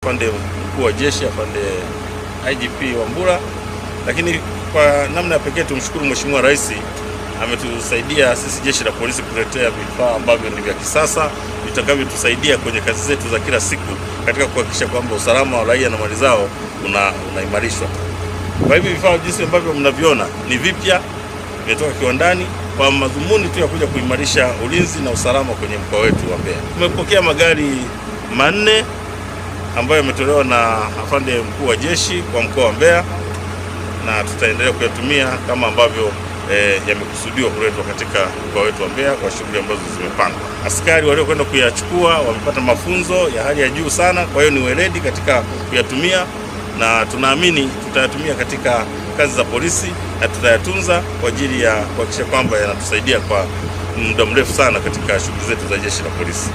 afande mkuu wa jeshi, afande IGP Wambura, lakini kwa namna ya pekee tumshukuru Mheshimiwa Rais, ametusaidia sisi jeshi la polisi kuletea vifaa ambavyo ni vya kisasa vitakavyotusaidia kwenye kazi zetu za kila siku katika kuhakikisha kwamba usalama wa raia na mali zao unaimarishwa. Kwa hivyo vifaa jinsi ambavyo mnaviona ni vipya, vimetoka kiwandani kwa madhumuni tu ya kuja kuimarisha ulinzi na usalama kwenye mkoa wetu wa Mbeya. Tumepokea magari 4 ambayo yametolewa na afande mkuu wa jeshi kwa mkoa wa Mbeya, na tutaendelea kuyatumia kama ambavyo yamekusudiwa kuletwa katika mkoa wetu wa Mbeya kwa shughuli ambazo zimepangwa. Askari waliokwenda kuyachukua wamepata mafunzo ya hali ya juu sana, kwa hiyo ni weledi katika kuyatumia, na tunaamini tutayatumia katika kazi za polisi na tutayatunza kwa ajili ya kuhakikisha kwamba yanatusaidia kwa muda mrefu sana katika shughuli zetu za jeshi la polisi.